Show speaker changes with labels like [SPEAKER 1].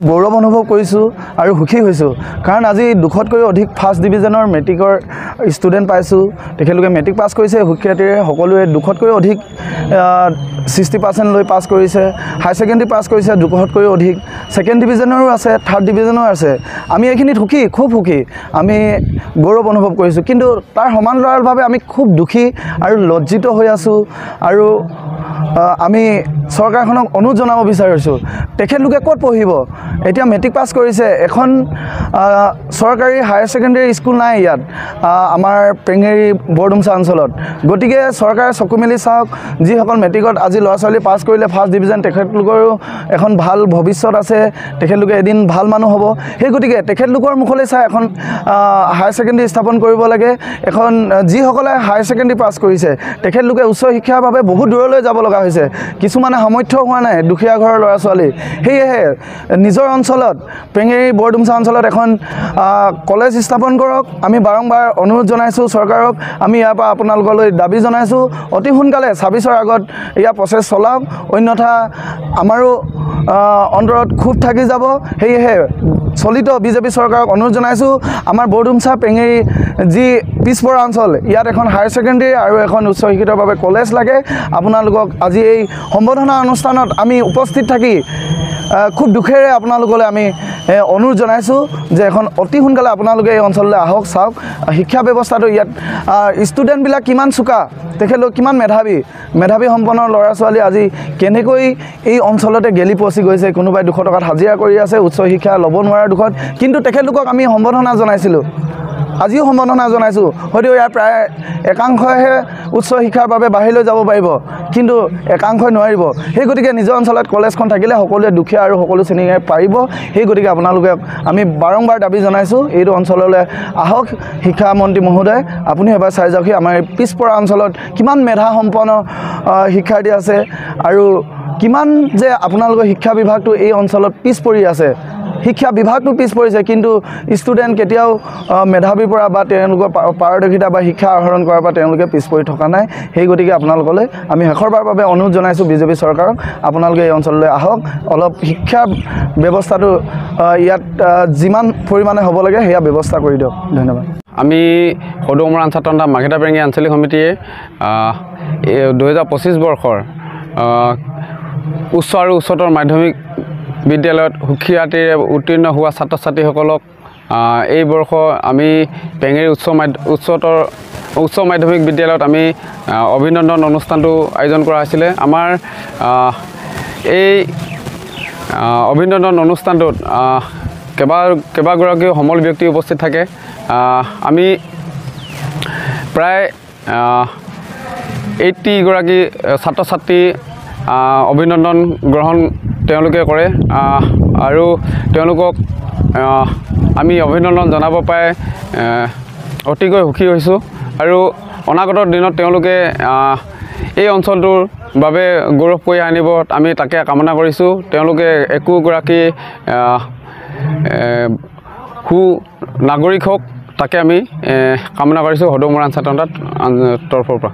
[SPEAKER 1] গৌৰৱ অনুভৱ কৰিছোঁ আৰু সুখী হৈছোঁ কাৰণ আজি 200তকৈ অধিক ফাৰ্ষ্ট ডিভিজনৰ মেট্ৰিকৰ ষ্টুডেণ্ট পাইছোঁ। তেখেতলোকে মেট্ৰিক পাছ কৰিছে, শিক্ষাৰ্থীৰে সকলোৱে 200তকৈ অধিক 60% লৈ পাছ কৰিছে। হাই ছেকেণ্ডেৰী পাছ কৰিছে 200তকৈ অধিক, ছেকেণ্ড ডিভিজনৰো আছে, থাৰ্ড ডিভিজনৰো আছে। আমি এইখিনিত সুখী, খুব সুখী, আমি গৌৰৱ অনুভৱ কৰিছোঁ। কিন্তু তাৰ সমান্তৰালভাৱে আমি খুব দুখী আৰু লজ্জিত হৈ আছোঁ আৰু আমি চৰকাৰখনক অনুৰোধ জনাব বিচাৰিছোঁ, তেখেতলোকে ক'ত পঢ়িব? এতিয়া মেট্ৰিক পাছ কৰিছে, এখন চৰকাৰী হায়াৰ ছেকেণ্ডেৰী স্কুল নাই ইয়াত আমাৰ পেঙেৰী বৰডুমচা অঞ্চলত। গতিকে চৰকাৰে চকু মেলি চাওক, যিসকল মেট্ৰিকত আজি ল'ৰা ছোৱালী পাছ কৰিলে ফাৰ্ষ্ট ডিভিজন, তেখেতলোকৰো এখন ভাল ভৱিষ্যত আছে, তেখেতলোকে এদিন ভাল মানুহ হ'ব। সেই গতিকে তেখেতলোকৰ মুখলৈ চাই এখন হায়াৰ ছেকেণ্ডেৰী স্থাপন কৰিব লাগে। এখন যিসকলে হায়াৰ ছেকেণ্ডেৰী পাছ কৰিছে তেখেতলোকে উচ্চ শিক্ষাৰ বাবে বহুত দূৰলৈ যাব লগা হৈছে, কিছুমানে সামৰ্থ্য হোৱা নাই, দুখীয়া ঘৰৰ ল'ৰা ছোৱালী। সেয়েহে নিজৰ অঞ্চলত পেঙেৰী বৰডুমচা অঞ্চলত এখন কলেজ স্থাপন কৰক। আমি বাৰম্বাৰ অনুৰোধ জনাইছোঁ চৰকাৰক, আমি ইয়াৰ পৰা আপোনালোকলৈ দাবী জনাইছোঁ, অতি সোনকালে 26ৰ আগত ইয়াৰ প্ৰচেছ চলাওক, অন্যথা আমাৰো অন্তৰত ক্ষোভ থাকি যাব। সেয়েহে চলিত বিজেপি চৰকাৰক অনুৰোধ জনাইছোঁ, আমাৰ বৰডুমচা পেঙেৰী যি পিছপৰা অঞ্চল, ইয়াত এখন হায়াৰ ছেকেণ্ডেৰী আৰু এখন উচ্চ শিক্ষিতৰ বাবে কলেজ লাগে। আপোনালোকক আজি এই সম্বৰ্ধনা অনুষ্ঠানত আমি উপস্থিত থাকি খুব দুখেৰে আপোনালোকলৈ আমি অনুৰোধ জনাইছোঁ যে এখন অতি সোনকালে আপোনালোকে এই অঞ্চললৈ আহক, চাওক শিক্ষা ব্যৱস্থাটো ইয়াত ষ্টুডেণ্টবিলাক কিমান চোকা, তেখেতলোক কিমান মেধাৱী সম্পন্ন ল'ৰা ছোৱালী আজি কেনেকৈ এই অঞ্চলতে গেলি পচি গৈছে। কোনোবাই 200 টকাত হাজিৰা কৰি আছে উচ্চ শিক্ষা ল'ব নোৱাৰাৰ দুখত, কিন্তু তেখেতলোকক আমি সম্বৰ্ধনা জনাইছিলোঁ, আজিও সম্বৰ্ধনা জনাইছোঁ। হয়তো ইয়াৰ প্ৰায় একাংশইহে উচ্চ শিক্ষাৰ বাবে বাহিৰলৈ যাব পাৰিব, কিন্তু একাংশই নোৱাৰিব। সেই গতিকে নিজৰ অঞ্চলত কলেজখন থাকিলে সকলোৱে দুখীয়া আৰু সকলো শ্ৰেণীয়ে পাৰিব। সেই গতিকে আপোনালোকে আমি বাৰম্বাৰ দাবী জনাইছোঁ, এইটো অঞ্চললৈ আহক শিক্ষামন্ত্ৰী মহোদয়, আপুনি এবাৰ চাই যাওকহি আমাৰ এই পিছপৰা অঞ্চলত কিমান মেধাসম্পন্ন শিক্ষাৰ্থী আছে আৰু কিমান যে আপোনালোকৰ শিক্ষা বিভাগটো এই অঞ্চলত পিছ পৰি আছে। শিক্ষা বিভাগটো পিছ পৰিছে, কিন্তু ষ্টুডেণ্ট কেতিয়াও মেধাৱীৰ পৰা বা তেওঁলোকৰ পাৰদৰ্শিতা বা শিক্ষা আহৰণ কৰাৰ পৰা তেওঁলোকে পিছ পৰি থকা নাই। সেই গতিকে আপোনালোকলৈ আমি শেষৰবাৰৰ বাবে অনুৰোধ জনাইছোঁ বিজেপি চৰকাৰক, আপোনালোকে এই অঞ্চললৈ আহক, অলপ শিক্ষা ব্যৱস্থাটো ইয়াত যিমান পৰিমাণে হ'ব লাগে সেয়া ব্যৱস্থা কৰি দিয়ক। ধন্যবাদ।
[SPEAKER 2] আমি সদৌ মৰাণ ছাত্ৰ সন্থা মাৰ্ঘেৰিটা পেঙেৰী আঞ্চলিক সমিতিয়ে 2025 বৰ্ষৰ উচ্চ আৰু উচ্চতৰ মাধ্যমিক বিদ্যালয়ত সুখ্যাতিৰে উত্তীৰ্ণ হোৱা ছাত্ৰ ছাত্ৰীসকলক এই বৰ্ষ আমি পেঙেৰী উচ্চ মাধ্যমিক বিদ্যালয়ত আমি অভিনন্দন অনুষ্ঠানটো আয়োজন কৰা হৈছিলে। আমাৰ এই অভিনন্দন অনুষ্ঠানটোত কেইবাগৰাকীও সমল ব্যক্তি উপস্থিত থাকে। আমি প্ৰায় 80 গৰাকী ছাত্ৰ ছাত্ৰী অভিনন্দন গ্ৰহণ তেওঁলোকে কৰে আৰু তেওঁলোকক আমি অভিনন্দন জনাব পাই অতিকৈ সুখী হৈছোঁ আৰু অনাগত দিনত তেওঁলোকে এই অঞ্চলটোৰ বাবে গৌৰৱ কৰি আনিব, আমি তাকে কামনা কৰিছোঁ। তেওঁলোকে একোগৰাকী সু নাগৰিক হওক, তাকে আমি কামনা কৰিছোঁ সদৌ মৰাণ ছাত্ৰ সন্থাৰ তৰফৰ পৰা।